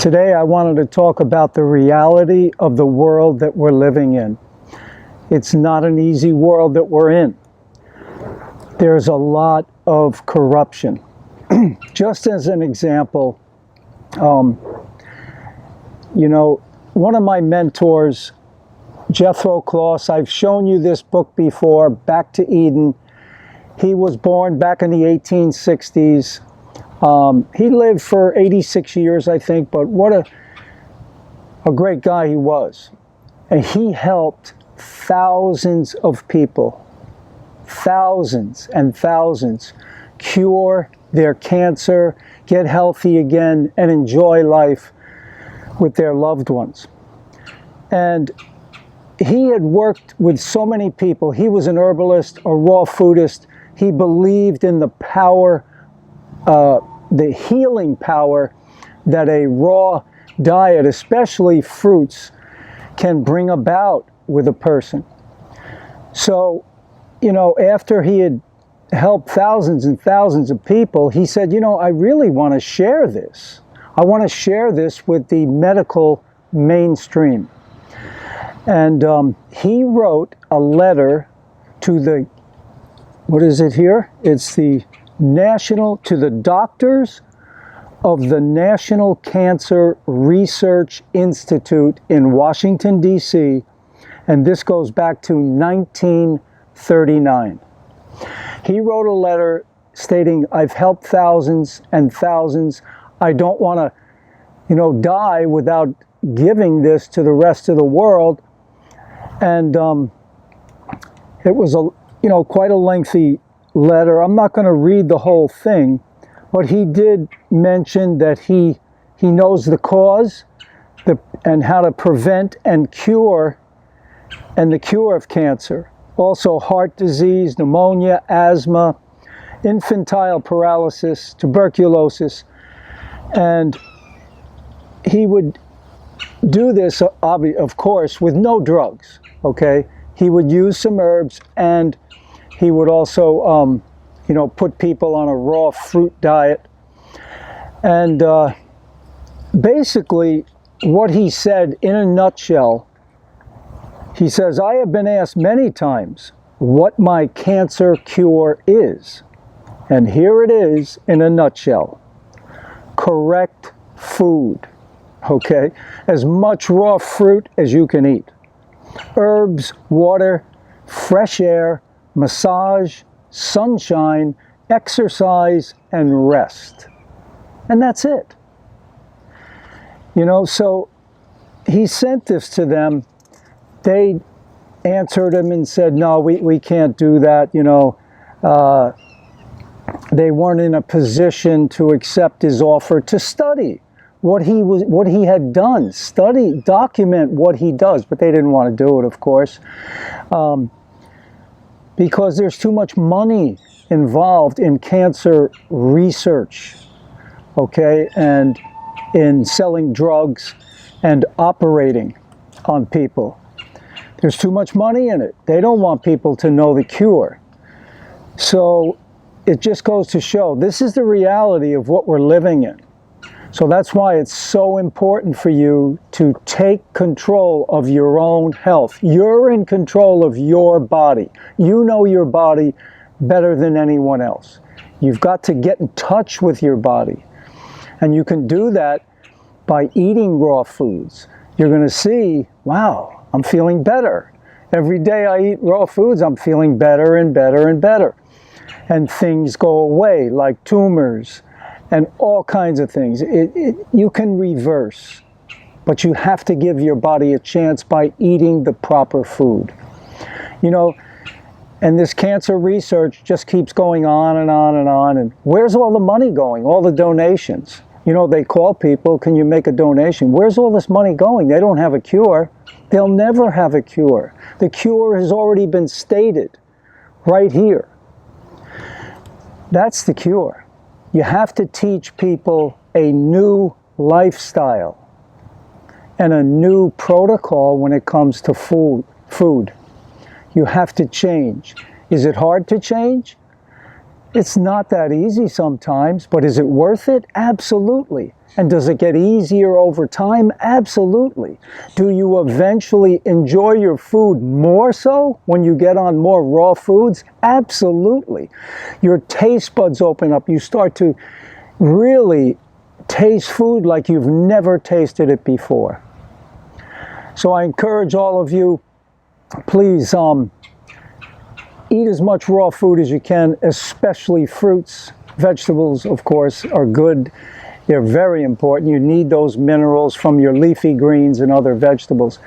Today I wanted to talk about the reality of the world that we're living in. It's not an easy world that we're in. There's a lot of corruption. Just as an example, one of my mentors, Jethro Kloss, I've shown you this book before, Back to Eden. He was born back in the 1860s. He lived for 86 years, I think, but what a great guy he was. And he helped thousands of people, thousands and thousands, cure their cancer, get healthy again, and enjoy life with their loved ones. And he had worked with so many people. He was an herbalist, a raw foodist. He believed in the power, the healing power that a raw diet, especially fruits, can bring about with a person. So, after he had helped thousands and thousands of people, he said, I really want to share this. I want to share this with the medical mainstream. And he wrote a letter to the, what is it here? It's the to the doctors of the National Cancer Research Institute in Washington, D.C., and this goes back to 1939. He wrote a letter stating, I've helped thousands and thousands. I don't want to, die without giving this to the rest of the world. And it was quite a lengthy letter. I'm not going to read the whole thing, but he did mention that he knows the cause and how to prevent and cure, and the cure of cancer. Also heart disease, pneumonia, asthma, infantile paralysis, tuberculosis. And he would do this, of course, with no drugs, okay? He would use some herbs, and he would also, put people on a raw fruit diet. And basically, what he said in a nutshell, he says, I have been asked many times what my cancer cure is. And here it is in a nutshell. Correct food, okay? As much raw fruit as you can eat. Herbs, water, fresh air, massage, sunshine, exercise, and rest. And that's it. So he sent this to them. They answered him and said, no, we can't do that. They weren't in a position to accept his offer to study what he had done, document what he does, but they didn't want to do it, of course, because there's too much money involved in cancer research, okay, and in selling drugs and operating on people. There's too much money in it. They don't want people to know the cure. So it just goes to show this is the reality of what we're living in. So that's why it's so important for you to take control of your own health. You're in control of your body. You know your body better than anyone else. You've got to get in touch with your body. And you can do that by eating raw foods. You're going to see, wow, I'm feeling better. Every day I eat raw foods, I'm feeling better and better and better. And things go away, like tumors and all kinds of things. You can reverse, but you have to give your body a chance by eating the proper food. And this cancer research just keeps going on and on and on. And where's all the money going? All the donations. They call people, can you make a donation? Where's all this money going? They don't have a cure. They'll never have a cure. The cure has already been stated right here. That's the cure. You have to teach people a new lifestyle and a new protocol when it comes to food. You have to change. Is it hard to change? It's not that easy sometimes, but is it worth it? Absolutely. And does it get easier over time? Absolutely. Do you eventually enjoy your food more so when you get on more raw foods? Absolutely. Your taste buds open up. You start to really taste food like you've never tasted it before. So I encourage all of you, please eat as much raw food as you can, especially fruits. Vegetables, of course, are good. They're very important. You need those minerals from your leafy greens and other vegetables.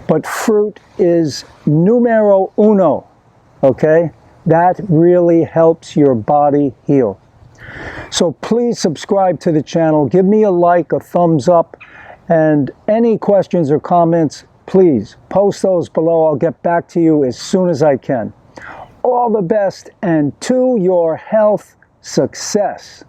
But fruit is numero uno, okay? That really helps your body heal. So please subscribe to the channel. Give me a like, a thumbs up, and any questions or comments, please post those below. I'll get back to you as soon as I can. All the best, and to your health, success.